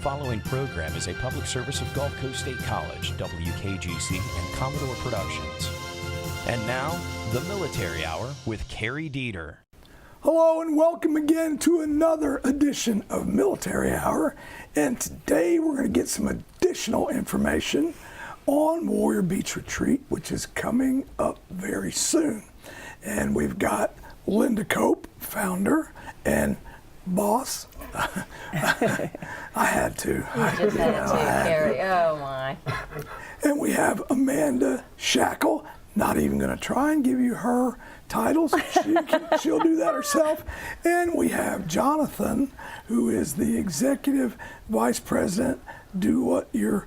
following program is a public service of Gulf Coast State College, WKGC, and Commodore Productions. And now, the Military Hour with Cary Deeter. Hello and welcome again to another edition of Military Hour. And today we're going to get some additional information on Warrior Beach Retreat, which is coming up very soon. And we've got Linda Cope, founder and boss. I had to. You just had to, Cary. Oh my. And we have Amanda Schaekel. Not even going to try and give you her titles. She'll do that herself. And we have Jonathon, who is the executive vice president, do what your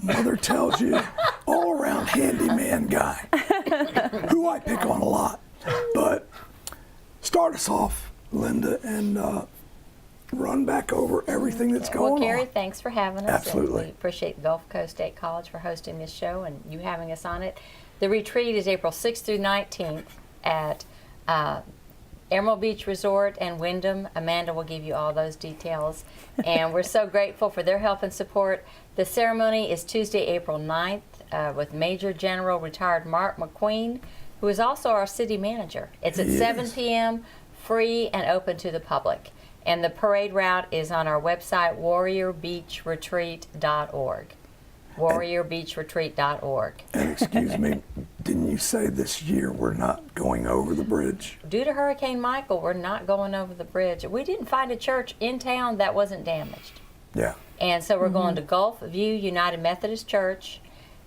mother tells you, all around handyman guy, who I pick on a lot. But start us off, Linda, and run back over everything that's going on. Well, Cary, thanks for having us. Absolutely. And we appreciate Gulf Coast State College for hosting this show and you having us on it. The retreat is April 6th through 19th at Emerald Beach Resort and Wyndham. Amanda will give you all those details. And we're so grateful for their help and support. The ceremony is Tuesday, April 9th with Major General Retired Mark McQueen, who is also our city manager. It's at 7 p.m., free and open to the public. And the parade route is on our website, warriorbeachretreat.org. warriorbeachretreat.org. And excuse me, didn't you say this year we're not going over the bridge? Due to Hurricane Michael, we're not going over the bridge. We didn't find a church in town that wasn't damaged. Yeah. And so we're going to Gulf View United Methodist Church,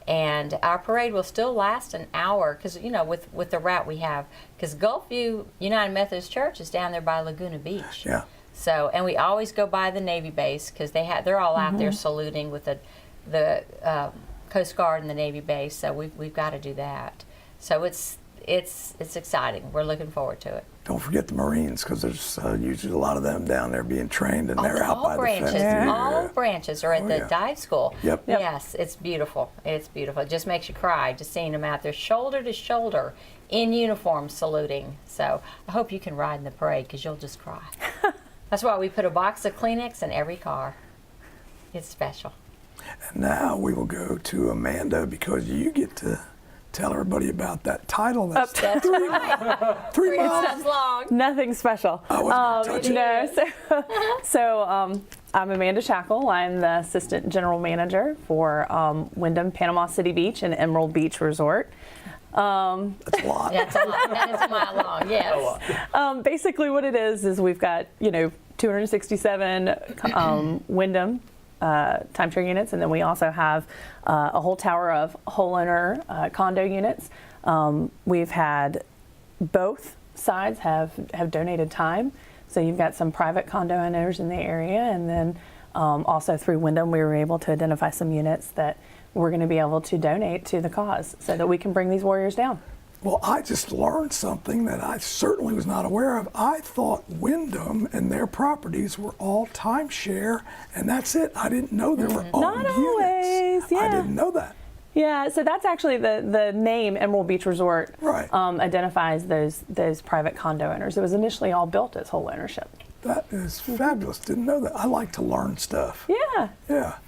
and our parade will still last an hour because, you know, with the route we have, because Gulf View United Methodist Church is down there by Laguna Beach. Yeah. So, and we always go by the Navy base because they're all out there saluting with the Coast Guard and the Navy base. So we've got to do that. So it's exciting. We're looking forward to it. Don't forget the Marines, because there's usually a lot of them down there being trained, and they're out by branches. the fence. All branches are at the dive school. Yep. Yes, it's beautiful. It's beautiful. It just makes you cry just seeing them out there shoulder to shoulder in uniform saluting. So I hope you can ride in the parade because you'll just cry. That's why we put a box of Kleenex in every car. It's special. And now we will go to Amanda, because you get to tell everybody about that title. That's That's right. 3 miles. That's long. Nothing special. I wasn't gonna touch it. So I'm Amanda Schaekel. I'm the assistant general manager for Wyndham, Panama City Beach, and Emerald Beach Resort. That's a lot. That's a lot. That is a mile long. Yes. Basically, what it is we've got 267 Wyndham timeshare units, and then we also have a whole tower of whole owner condo units. We've had both sides have donated time, so you've got some private condo owners in the area, and then also through Wyndham we were able to identify some units that we're going to be able to donate to the cause so that we can bring these warriors down. Well, I just learned something that I certainly was not aware of. I thought Wyndham and their properties were all timeshare, and that's it. I didn't know there were owned Not units. always, yeah. I didn't know that. Yeah, so that's actually the name Emerald Beach Resort Right. Identifies those private condo owners. It was initially all built as whole ownership. That is fabulous. Didn't know that. I like to learn stuff. Yeah. Yeah.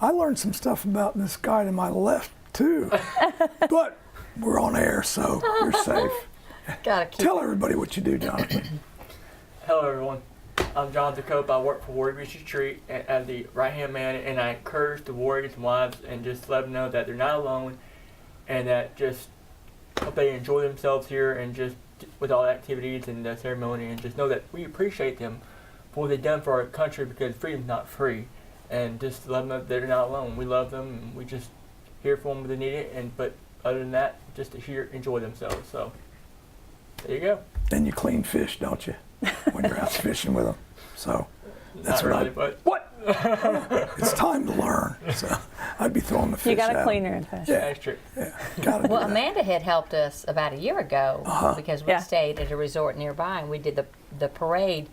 I learned some stuff about this guy to my left, too. But we're on air, so you're safe. Gotta keep Tell everybody what you do, Jonathan. Hello everyone, I'm Jonathon Cope. I work for Warrior Beach Retreat as the right-hand man, and I encourage the warriors and wives and just let them know that they're not alone, and that just hope they enjoy themselves here and just with all the activities and the ceremony, and just know that we appreciate them for what they've done for our country, because freedom's not free, and just let them know that they're not alone. We love them, and we just here for them when they need it, but other than that, just to enjoy themselves. So there you go. And you clean fish, don't you, when you're out fishing with them? So that's Not what really, but What? It's time to learn. So I'd be throwing the fish You got to out. clean your fish. Yeah, that's true. yeah. Gotta do Well, that. Amanda had helped us about a year ago because we Yeah. stayed at a resort nearby, and we did the parade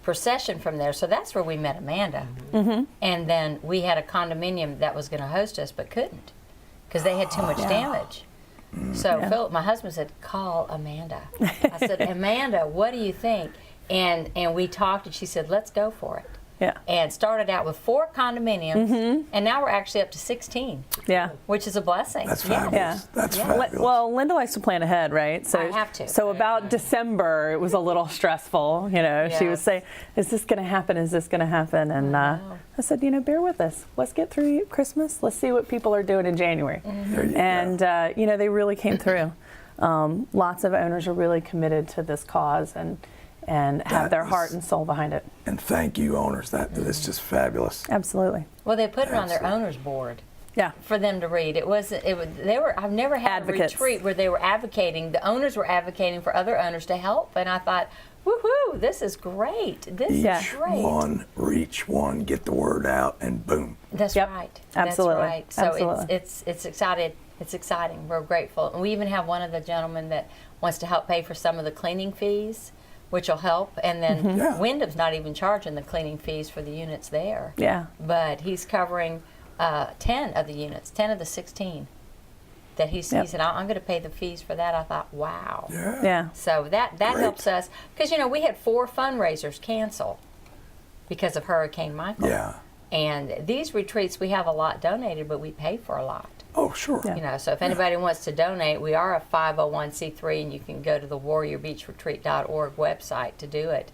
procession from there. So that's where we met Amanda. And then we had a condominium that was going to host us but couldn't because they had too much damage. So Philip, my husband, said, call Amanda. I said, Amanda, what do you think? And we talked, and she said, let's go for it. Yeah. And started out with 4 condominiums, and now we're actually up to 16. Yeah. Which is a blessing. That's fabulous. Yeah. That's Yeah. fabulous. Well, Linda likes to plan ahead, right? So I have to. So about December, it was a little stressful. You know, she would Yes. say, "Is this going to happen? Is this going to happen?" And I said, "You know, bear with us. Let's get through Christmas. Let's see what people are doing in January." There you And you know, they really came through. Lots of owners are really committed to this cause and have their heart and soul behind it. And thank you, owners. That's just fabulous. Absolutely. Well, they put it on their Absolutely. owners board Yeah. for them to read. It was they were. I've never had Advocates. a retreat where they were advocating. The owners were advocating for other owners to help, and I thought, woohoo, this is great. This Each is great. one, reach one, get the word out, and boom. That's Yep. right. Absolutely. That's right. So Absolutely. it's excited. It's exciting. We're grateful. And we even have one of the gentlemen that wants to help pay for some of the cleaning fees, which will help. And then Yeah. Wyndham's not even charging the cleaning fees for the units there. Yeah. But he's covering 10 of the units, 10 of the 16. That he Yep. said, I'm going to pay the fees for that. I thought, wow. Yeah. Yeah. So that Great. helps us. Because, you know, we had 4 fundraisers cancel because of Hurricane Michael. Yeah. And these retreats, we have a lot donated, but we pay for a lot. Oh, sure. Yeah. You know, so if anybody wants to donate, we are a 501c3, and you can go to the warriorbeachretreat.org website to do it.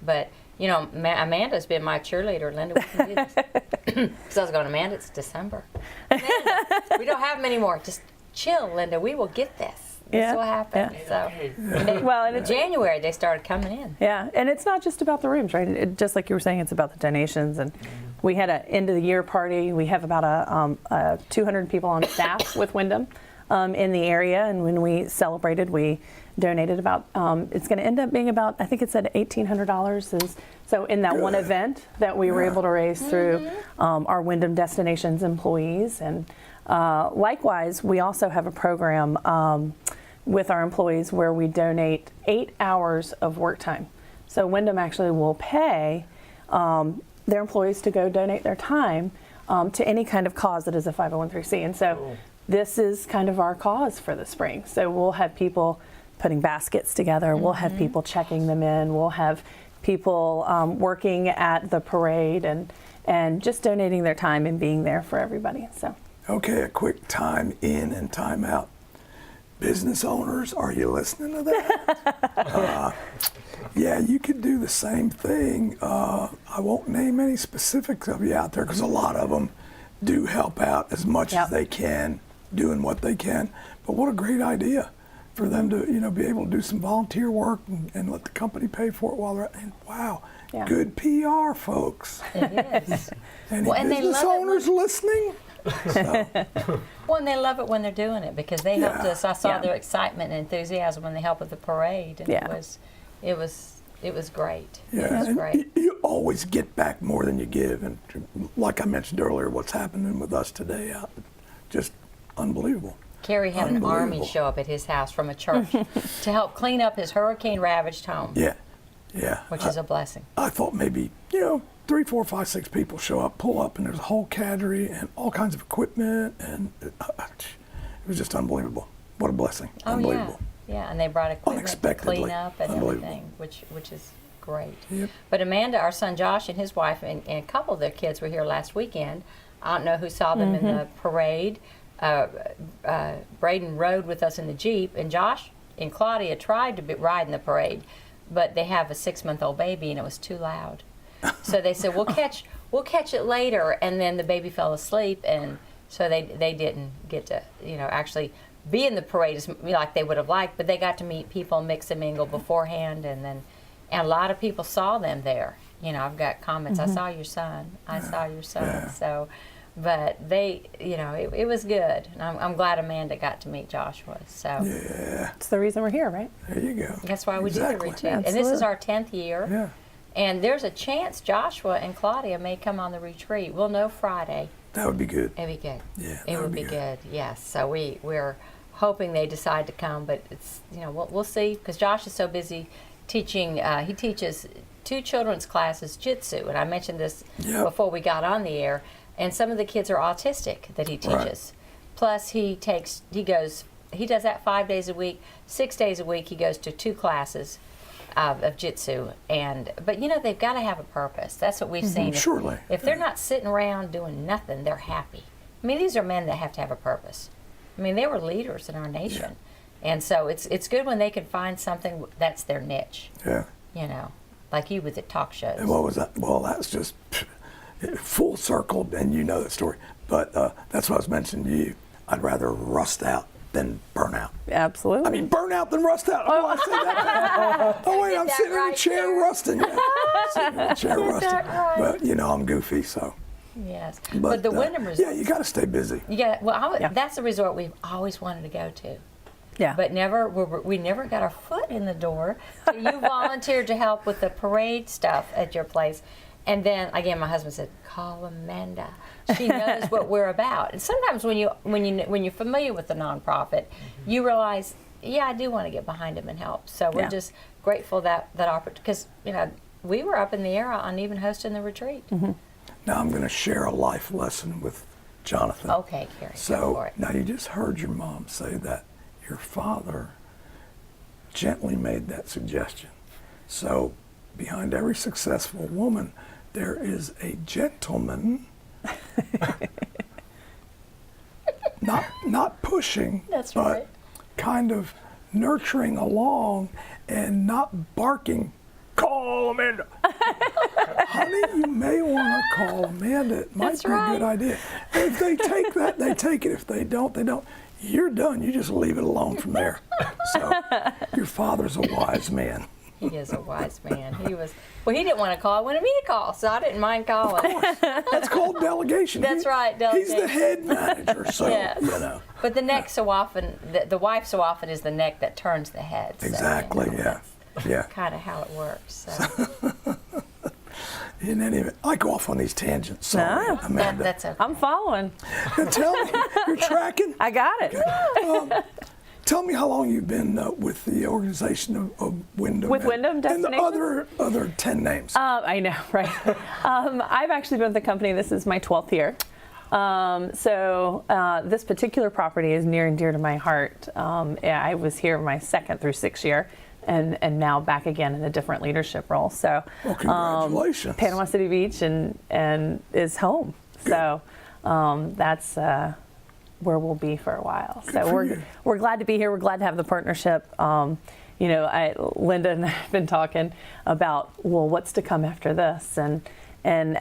But, you know, Amanda's been my cheerleader. Linda, we can do this. So I was going, Amanda, it's December. Amanda, we don't have them anymore. Just chill, Linda. We will get this. Yeah, This will happen. yeah. So Hey, Well, and in it's January, they started coming in. Yeah, and it's not just about the rooms, right? Just like you were saying, it's about the donations. And we had an end of the year party. We have about 200 people on staff with Wyndham in the area, and when we celebrated, we donated about. It's going to end up being about, I think it said $1,800. So in that one Good. event that we were Yeah. able to raise through our Wyndham Destinations employees, and likewise, we also have a program. With our employees where we donate 8 hours of work time. So Wyndham actually will pay their employees to go donate their time to any kind of cause that is a 501c. And so Cool. this is kind of our cause for the spring. So we'll have people putting baskets together. We'll have people checking them in. We'll have people working at the parade and just donating their time and being there for everybody. So Okay, a quick time in and time out. Business owners, are you listening to that? Yeah, you could do the same thing. I won't name any specifics of you out there because a lot of them do help out as much Yep. as they can, doing what they can. But what a great idea for them to, you know, be able to do some volunteer work and let the company pay for it while they're. And wow, Yeah. good PR, folks. It is. Any Well, and they business love it owners listening? Well, and they love it when they're doing it because they helped Yeah. us. I saw Yeah. their excitement and enthusiasm when they helped with the parade, and Yeah. it was great. Yeah, It was and great. you always get back more than you give, and like I mentioned earlier, what's happening with us today, just unbelievable. Cary had an army Unbelievable. show up at his house from a church to help clean up his hurricane-ravaged home, Yeah, yeah. which is a blessing. I thought maybe 3, 4, 5, 6 people show up, pull up, and there's a whole cadre and all kinds of equipment, and it was just unbelievable. What a blessing! Oh Unbelievable. yeah, and they brought equipment to Unexpectedly. clean up and Unbelievable. everything, which is great. Yep. But Amanda, our son Josh, and his wife, and a couple of their kids were here last weekend. I don't know who saw them in the parade. Braden rode with us in the Jeep, and Josh and Claudia tried to ride in the parade, but they have a 6-month-old baby, and it was too loud. So they said, we'll catch it later, and then the baby fell asleep, and so they didn't get to actually be in the parade like they would have liked, but they got to meet people, mix and mingle beforehand, and a lot of people saw them there. I've got comments. I saw your son. I saw your son. Yeah. So, but they, it was good, and I'm glad Amanda got to meet Joshua. So Yeah, it's the reason we're here, right? there you go. that's why we Exactly. do the retreat, and this is Absolutely. our 10th year. Yeah, And there's a chance Joshua and Claudia may come on the retreat. We'll know Friday. that would be good. It'd be good. Yeah, It would be good. Yes. So we're hoping they decide to come, but it's we'll see because Josh is so busy teaching. He teaches 2 children's classes jitsu, and I mentioned this Yep. before we got on the air. And some of the kids are autistic that he teaches. Plus he does that 5 days a week. 6 days a week he goes to 2 classes. of jitsu, but they've got to have a purpose. That's what we've seen. Surely. If they're not sitting around doing nothing, they're happy. I mean, these are men that have to have a purpose. I mean, they were leaders in our nation, and so it's good when they can find something that's their niche. Yeah. Like you with the talk shows. And what was that? Well, that's just full circle, and you know the story. But that's what I was mentioning to you. I'd rather rust out than burn out. Absolutely. I mean, burn out than rust out. Oh, I said that. Oh, wait, I'm that sitting in a right chair there. rusting. Yeah. Sitting in a chair Get rusting. that right. But, I'm goofy, so. Yes, but the Wyndham Resort. Yeah, you got to stay busy. That's the resort we've always wanted to go to. Yeah. But we never got our foot in the door. So you volunteered to help with the parade stuff at your place. And then again, my husband said, "Call Amanda. She knows what we're about." And sometimes when you're familiar with the nonprofit, you realize, I do want to get behind them and help. So we're just grateful that opportunity, because we were up in the air on even hosting the retreat. Mm-hmm. Now I'm going to share a life lesson with Jonathon. Okay, Cary, go So for it. now you just heard your mom say that your father gently made that suggestion. So behind every successful woman, there is a gentleman, not pushing, That's but right. kind of nurturing along and not barking. Call Amanda. Honey, you may want to call Amanda. It might That's be right. a good idea. If they take that, they take it. If they don't, they don't. You're done. You just leave it alone from there. So your father's a wise man. He is a wise man. He didn't want to call. He wanted me to call, so I didn't mind calling. Of course. That's called delegation. That's right, He's the delegation. head manager, so, Yes. But the neck so often, the wife so often is the neck that turns the head. So, Exactly, yeah. Yeah. Kind of how it works. So. In any event, I go off on these tangents. Sorry, No. Amanda. That's okay. I'm following. Tell me, you're tracking? I got it. Tell me how long you've been with the organization of Wyndham. With Wyndham And the Destinations? other 10 names. I know, right? I've actually been with the company. This is my 12th year. So this particular property is near and dear to my heart. I was here my 2nd through 6th year, and now back again in a different leadership role. So Well, congratulations. Panama City Beach and is home. Good. So that's where we'll be for a while. Good So for you. we're glad to be here. We're glad to have the partnership. Linda and I have been talking about, well, what's to come after this, and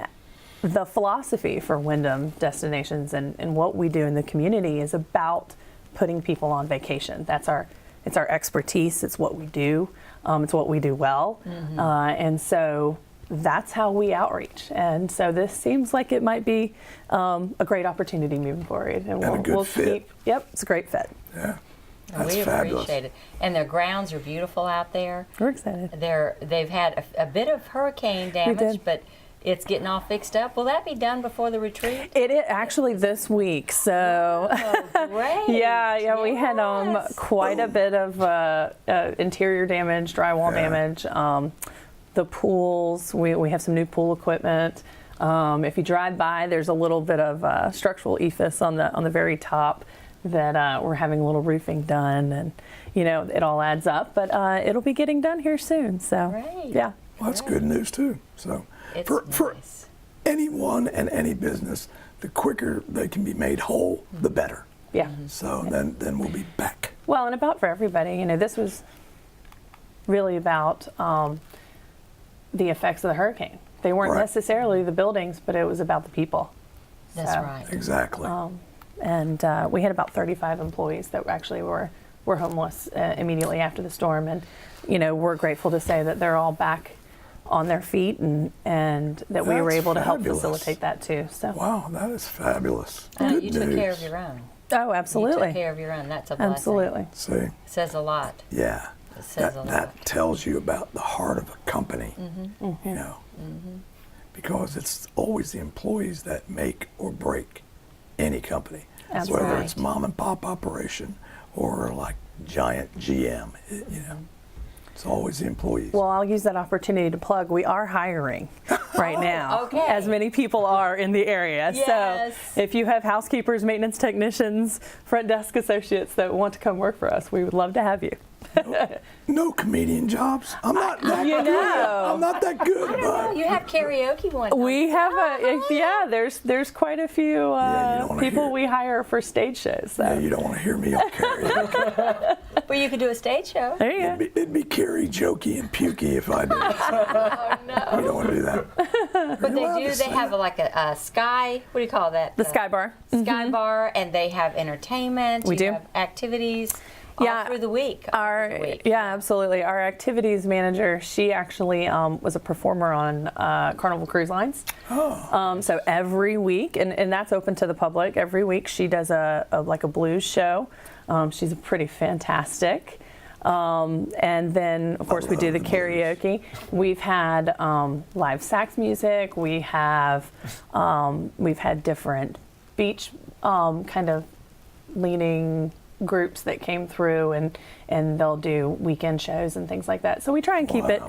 the philosophy for Wyndham Destinations and what we do in the community is about putting people on vacation. It's our expertise. It's what we do. It's what we do well. Mm-hmm. And so that's how we outreach. And so this seems like it might be a great opportunity moving forward. And a good fit. Yep, it's a great fit. Yeah. That's We fabulous. appreciate it. And their grounds are beautiful out there. We're excited. They've had a bit of hurricane damage, did. but it's getting all fixed up. Will that be done before the retreat? It is actually this week. So Oh, great. yeah, we had Yes. quite a bit of interior damage, drywall Yeah. damage. The pools, we have some new pool equipment. If you drive by, there's a little bit of structural ephes on the very top that we're having a little roofing done, and it all adds up. But it'll be getting done here soon. So Great. yeah. Well, that's good news, too. So It's for nice. anyone and any business, the quicker they can be made whole, the better. Yeah. So then we'll be back. Well, and about for everybody. This was really about the effects of the hurricane. They weren't Right. necessarily the buildings, but it was about the people. That's So, right. Exactly. And we had about 35 employees that actually were homeless immediately after the storm. And, we're grateful to say that they're all back on their feet and that we were That's able to help fabulous. facilitate that too. So, Wow, that is fabulous. And Good you news. took care of your own. oh, You absolutely. took care of your own. That's a blessing. Absolutely. See, It says a lot. yeah. It says a lot. That tells you about the heart of a company, Mm-hmm. you know, because it's always the employees that make or break any company, That's whether right. it's mom and pop operation or like giant GM, it's always the employees. Well, I'll use that opportunity to plug. We are hiring right now, okay. as many people are in the area. Yes. So if you have housekeepers, maintenance technicians, front desk associates that want to come work for us, we would love to have you. No comedian jobs. I'm not that good. I'm not that good, but You have karaoke one. We have there's quite a few you don't wanna people hear- we hire for stage shows. So. yeah, you don't want to hear me on karaoke. Well, you could do a stage show. There you go. It'd be Cary, jokey, and pukey if I did. Oh no! You don't want to do that. But allowed they to do. say They have like a sky. What do you call that? The Sky Bar. Sky bar, and they have entertainment. We you do. have activities. All Yeah, through the week. all through the week. Yeah, absolutely. Our activities manager, she actually was a performer on Carnival Cruise Lines. So every week, and that's open to the public. Every week, she does a blues show. She's pretty fantastic. And then, of course, we do the karaoke. We've had live sax music. We've had different beach kind of leaning groups that came through, and they'll do weekend shows and things like that. So we try and keep it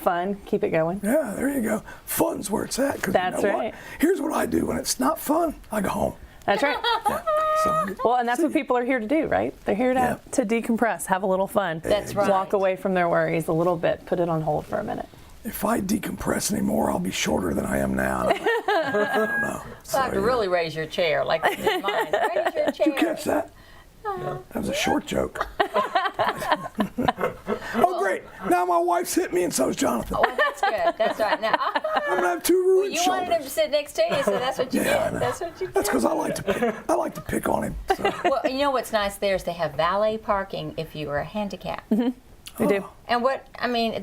fun, keep it going. Yeah, there you go. Fun's where it's at. 'Cause That's you know right. What? Here's what I do when it's not fun. I go home. That's right. Yeah. So, Well, and that's what people are here to do, right? They're here to decompress, have a little fun. That's right. Walk away from their worries a little bit, put it on hold for a minute. if I decompress anymore, I'll be shorter than I am now. I don't know. So I have to really raise your chair, like you did mine. Raise your chair. Did you catch that? That was a short joke. Oh, great. Now my wife's hit me and so's Jonathan. Oh, that's good. That's right. Now, I'm going to have two ruined you shoulders. wanted him to sit next to you, so that's what you Yeah, I did. know. That's what you did. That's because I like to pick on him. So. Well, you know what's nice there is they have valet parking if you are handicapped. We do. And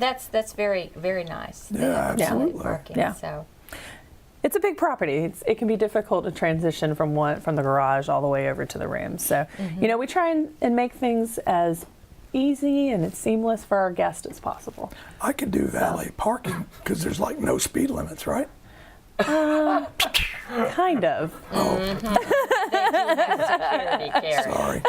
that's very, very nice. They Yeah, have valet absolutely. Parking, Yeah. So. It's a big property. It can be difficult to transition from the garage all the way over to the rooms. So, we try and make things as easy and as seamless for our guests as possible. I could do valet parking because there's like no speed limits, right? Kind of. Security, Cary. Sorry.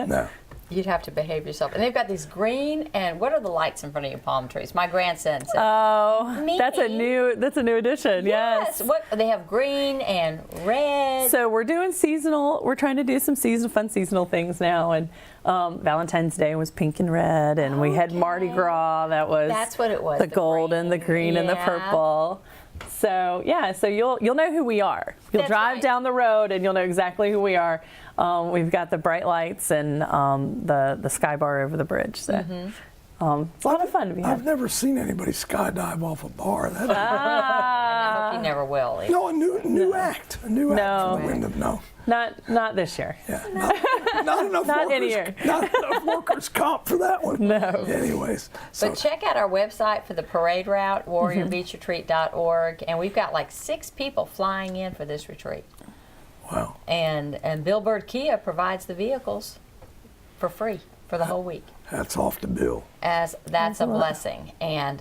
No. You'd have to behave yourself. And they've got these green and what are the lights in front of your palm trees? My grandson said. Oh, Me? that's a new addition. Yes. What they have green and red. So we're doing seasonal. We're trying to do some fun seasonal things now. And Valentine's Day was pink and red, and we had Mardi Gras. That's what it was. The gold and the green and the Yeah. purple. So so you'll know who we are. You'll That's drive right. down the road and you'll know exactly who we are. We've got the bright lights and the sky bar over the bridge. So it's a lot of fun to be I've here. never seen anybody skydive off a bar. And I hope you never will. either. No, a new act. A new act No. from the Wyndham. No. Not this year. Yeah, not enough Not workers. any year. Not enough workers comp for that one. No. Anyways, so But check out our website for the parade route, warriorbeachretreat.org, and we've got like 6 people flying in for this retreat. wow. And Bill Bird Kia provides the vehicles for free for the whole week. Hats off to Bill. As that's a blessing. And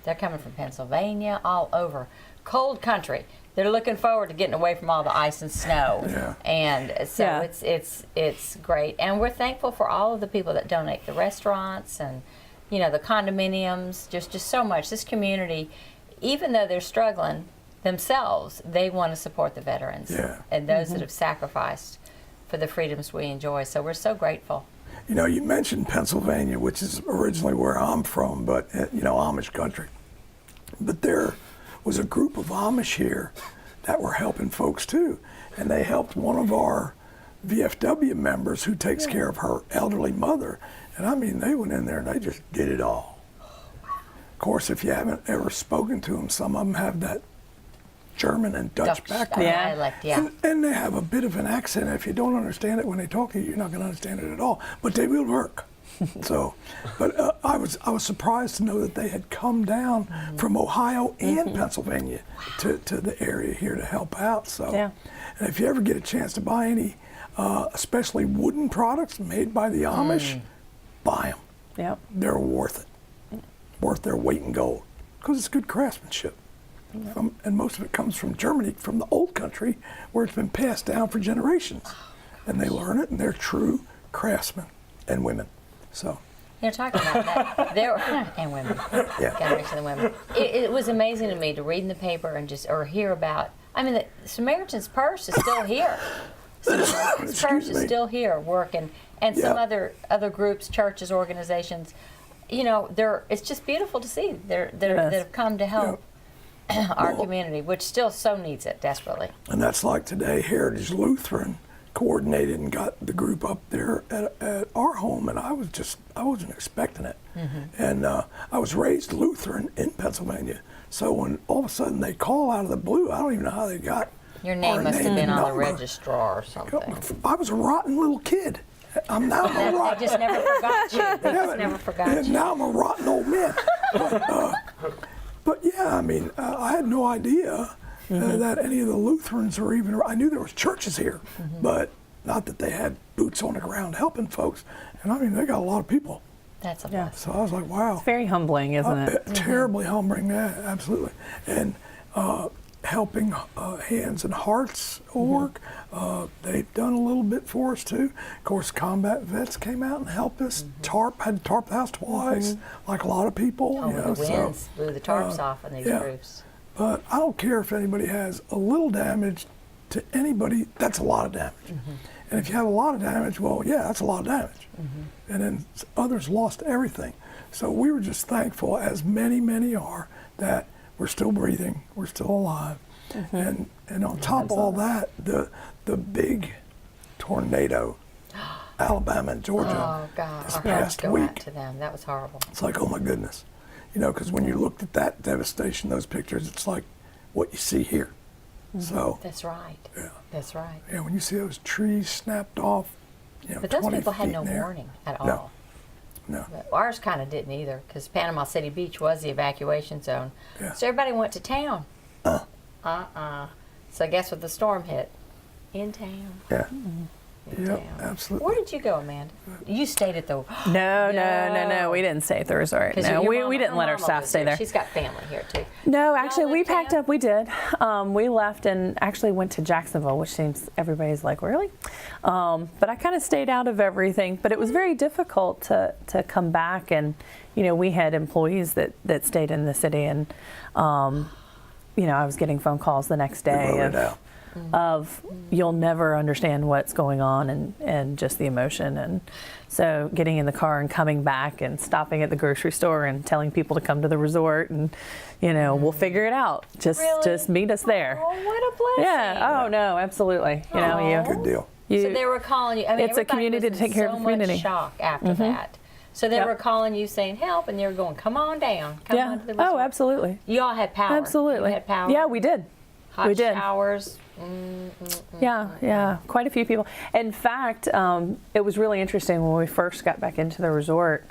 they're coming from Pennsylvania, all over. Cold country. They're looking forward to getting away from all the ice and snow. Yeah. And so Yeah. it's great. And we're thankful for all of the people that donate, the restaurants and the condominiums, just so much. This community, even though they're struggling themselves, they want to support the veterans Yeah. and those that have sacrificed for the freedoms we enjoy. So we're so grateful. You mentioned Pennsylvania, which is originally where I'm from, but Amish country. But there was a group of Amish here that were helping folks too, and they helped one of our VFW members who takes care of her elderly mother. And I mean, they went in there and they just did it all. Of course, if you haven't ever spoken to them, some of them have that German and Dutch background. Yeah. Dialect, yeah. And they have a bit of an accent. If you don't understand it when they talk to you, you're not going to understand it at all. But they will work. So, but I was surprised to know that they had come down from Ohio and Pennsylvania to the area here to help out. So, Yeah. and if you ever get a chance to buy any, especially wooden products made by the Amish, buy them. Yep. They're worth it, worth their weight in gold, because it's good craftsmanship. And most of it comes from Germany, from the old country, where it's been passed down for generations. And they learn it, and they're true craftsmen and women. So, You're talking about that. There and women. Yeah. Got to mention the women. It was amazing to me to read in the paper and or hear about. I mean, the Samaritan's Purse is still here. This church is me. still here working, and some Yeah. other groups, churches, organizations. You know, it's just beautiful to see that have come to help our community, which still so needs it desperately. And that's like today, Heritage Lutheran coordinated and got the group up there at our home, and I wasn't expecting it. And I was raised Lutheran in Pennsylvania, so when all of a sudden they call out of the blue, I don't even know how they got Your name our must have name been and on the number. registrar or something. I was a rotten little kid. I'm now a They rotten. just never forgot you. They just never forgot And you. now I'm a rotten old man. But yeah, I mean, I had no idea that any of the Lutherans or even, I knew there was churches here, but not that they had boots on the ground helping folks. And I mean, they got a lot of people. That's a Yeah. blessing. So I was like, wow. It's very humbling, isn't it? Terribly humbling, yeah, absolutely. And helping Hands and Hearts org, they've done a little bit for us too. Of course, combat vets came out and helped us. Had to tarp the house twice, like a lot of people. Oh, you know, the winds blew the tarps off on these yeah. roofs. But I don't care if anybody has a little damage to anybody, that's a lot of damage. And if you have a lot of damage, well, yeah, that's a lot of damage. And then others lost everything. So we were just thankful, as many are, that we're still breathing, we're still alive. And on top of all that, the big tornado, Alabama and Georgia, Oh God, this our hearts past go out week. to them. That was horrible. It's like, oh my goodness. You know, because when you looked at that devastation, those pictures, it's like what you see here. So, That's right. yeah. That's right. Yeah, when you see those trees snapped off, you know, But those 20 people had feet no in the air. warning at No. all. No. But ours kind of didn't either, because Panama City Beach was the evacuation zone. Yeah. So everybody went to town. So guess what the storm hit? In town. Yeah. In Yep, town. absolutely. Where did you go, Amanda? You stayed at the. No. We didn't stay at the resort. 'Cause No, your we mama- didn't let our mama staff was stay there. She's got family here too. No, actually, we left packed town? up. We did. We left and actually went to Jacksonville, which seems everybody's like, really? But I kind of stayed out of everything. But it was very difficult to come back. And, you know, we had employees that stayed in the city. And, you know, I was getting phone calls the next We day wrote it out. of you'll never understand what's going on and just the emotion. And so getting in the car and coming back and stopping at the grocery store and telling people to come to the resort and, you know, we'll figure it out. Just meet us there. Oh, what a blessing! Yeah. Oh no, absolutely. You know, Good deal. So they were calling you. I mean, It's a everybody community was to in take care of so the community. much shock after that. So they Yep. were calling you saying help, and they were going, "Come on down, come yeah. on to the resort." Oh, absolutely. You all had power. Absolutely. You had power. Yeah, we did. Hot we did. showers. Yeah, quite a few people. In fact, it was really interesting when we first got back into the resort.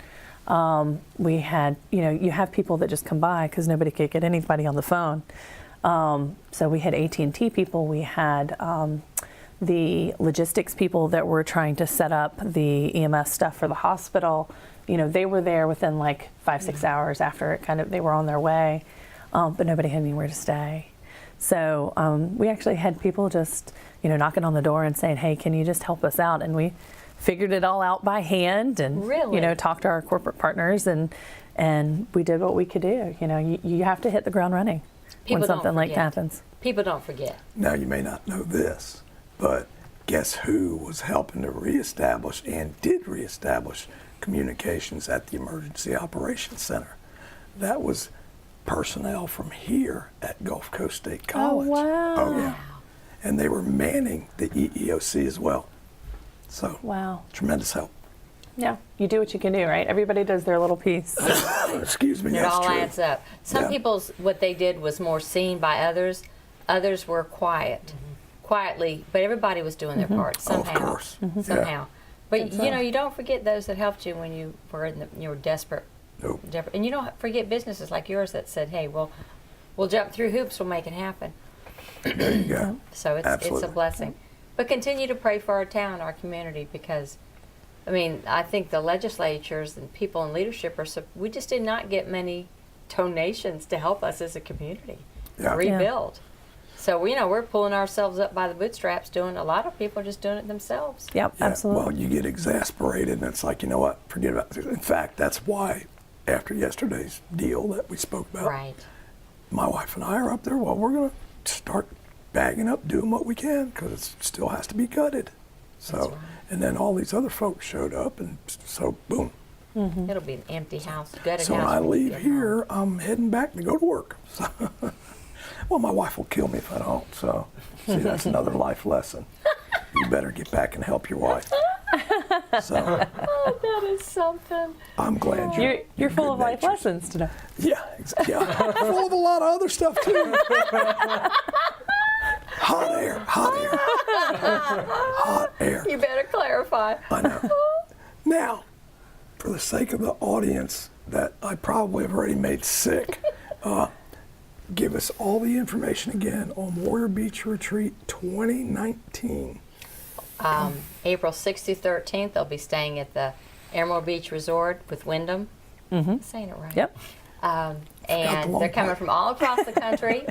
We had, you know, you have people that just come by because nobody could get anybody on the phone. So we had AT&T people. We had the logistics people that were trying to set up the EMS stuff for the hospital. You know, they were there within like 5-6 hours after it they were on their way, but nobody had anywhere to stay. So we actually had people just, you know, knocking on the door and saying, "Hey, can you just help us out?" And we figured it all out by hand and, Really? you know, talked to our corporate partners and we did what we could do. You know, you have to hit the ground running People when don't something like forget. happens. People don't forget. Now, you may not know this, but guess who was helping to reestablish and did reestablish communications at the Emergency Operations Center? That was personnel from here at Gulf Coast State College. wow. Oh, yeah. And they were manning the EEOC as well. So, Wow. tremendous help. Yeah, you do what you can do, right? Everybody does their little piece. Excuse me, It that's all true. adds up. Some Yeah. people's what they did was more seen by others. Others were quietly, but everybody was doing their part Oh, somehow. of course. Somehow. But you know, you don't forget those that helped you when you were you were desperate. Nope. And you don't forget businesses like yours that said, "Hey, we'll jump through hoops, we'll make it happen." There you go. So it's a Absolutely. blessing. But continue to pray for our town, our community, because, I mean, I think the legislatures and people in leadership we just did not get many donations to help us as a community Yeah. rebuild. So we're pulling ourselves up by the bootstraps. A lot of people are just doing it themselves. Yep, Yeah, absolutely. Well, you get exasperated, and it's like, you know what? Forget about it. In fact, that's why, after yesterday's deal that we spoke about, Right. my wife and I are up there. Well, we're going to start bagging up, doing what we can, because it still has to be gutted. So, That's right. and then all these other folks showed up, and so boom. It'll be an empty house, gutted So when house. I when you leave get home. here, I'm heading back to go to work. So, well, my wife will kill me if I don't. So, see, that's another life lesson. You better get back and help your wife. So, Oh, that is something. I'm glad You're full of life good-natured. lessons today. Yeah, yeah. Full of a lot of other stuff too. Hot air, hot air. You better clarify. I know. Now, for the sake of the audience that I probably have already made sick, give us all the information again on Warrior Beach Retreat 2019. April 6th through 13th, they'll be staying at the Emerald Beach Resort with Wyndham. Saying it right. Yep. the And long they're coming part. from all across the country,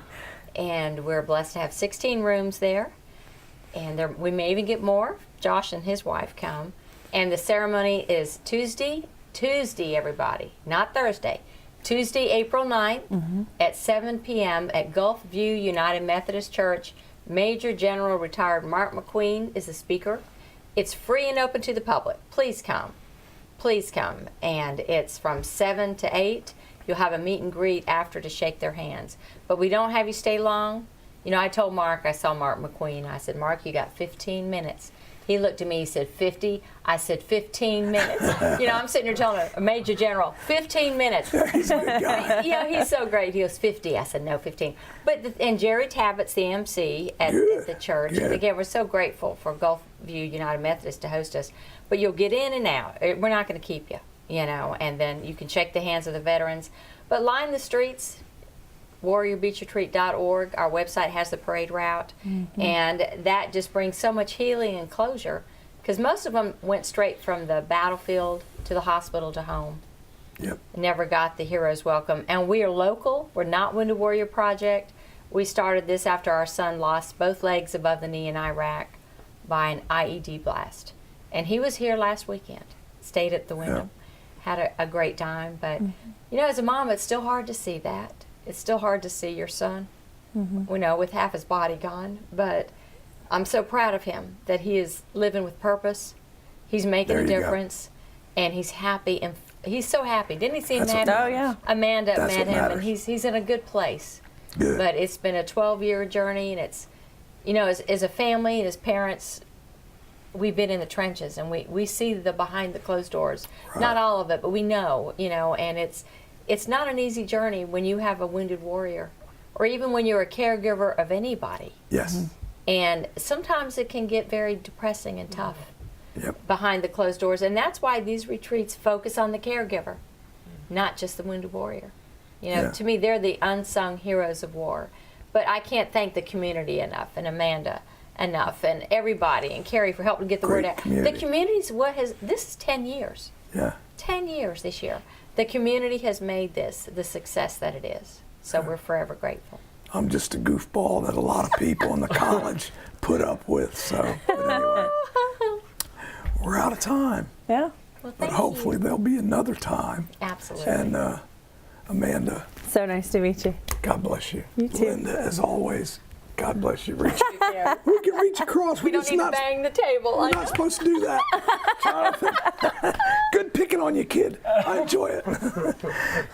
and we're blessed to have 16 rooms there. And we may even get more. Josh and his wife come. And the ceremony is Tuesday, everybody, not Thursday. Tuesday, April 9th at 7 p.m. at Gulf View United Methodist Church. Major General Retired Mark McQueen is the speaker. It's free and open to the public. Please come. Please come. And it's from 7 to 8. You'll have a meet and greet after to shake their hands. But we don't have you stay long. You know, I told Mark, I saw Mark McQueen, I said, Mark, you got 15 minutes. He looked at me, he said, 50. I said, 15 minutes. You know, I'm sitting here telling a Major General, 15 minutes. He's a good guy. Yeah, he's so great. He goes, 50. I said, no, 15. And Jerry Tabbitt's the MC at the church. Good. And again, we're so grateful for Gulf View United Methodist to host us. But you'll get in and out. We're not going to keep you, you know, and then you can shake the hands of the veterans. But line the streets, warriorbeachretreat.org. Our website has the parade route. And that just brings so much healing and closure, because most of them went straight from the battlefield to the hospital to home. Yep. Never got the hero's welcome. And we are local. We're not Wounded Warrior Project. We started this after our son lost both legs above the knee in Iraq by an IED blast. And he was here last weekend, stayed at the Wyndham, had a great time. But, you know, as a mom, it's still hard to see that. It's still hard to see your son, you know, with half his body gone. But I'm so proud of him that he is living with purpose. He's making There a you go. difference. And he's happy, and he's so happy. Didn't he see That's what Amanda? matters. Oh, yeah. Amanda That's met what him, and matters. he's in a good place. Good. But it's been a 12-year journey, and it's, you know, as a family and as parents, we've been in the trenches, and we see the behind the closed doors. Right. Not all of it, but we know, you know, and it's not an easy journey when you have a wounded warrior, or even when you're a caregiver of anybody. Yes. And sometimes it can get very depressing and tough Yep. behind the closed doors. And that's why these retreats focus on the caregiver, not just the wounded warrior. You know, Yeah. to me, they're the unsung heroes of war. But I can't thank the community enough, and Amanda enough, and everybody, and Cary for helping get the Great word out. community. The community's this is 10 years. Yeah. 10 years this year. The community has made this the success that it is. So we're forever grateful. I'm just a goofball that a lot of people in the college put up with. So, but anyway, we're out of time. Yeah. Well, But thank hopefully you. there'll be another time. Absolutely. And Amanda, So nice to meet you. God bless you. You too. Linda, as always, God bless you. We can reach across. We don't need to bang the table. We're not supposed to do that. Jonathan, good picking on you, kid. I enjoy it.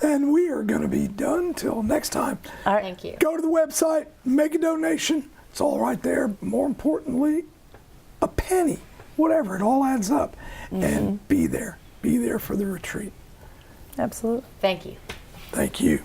And we are going to be done till next time. All right. Thank you. Go to the website, make a donation. It's all right there. More importantly, a penny, whatever, it all adds up. And be there. Be there for the retreat. Absolutely. Thank you. Thank you.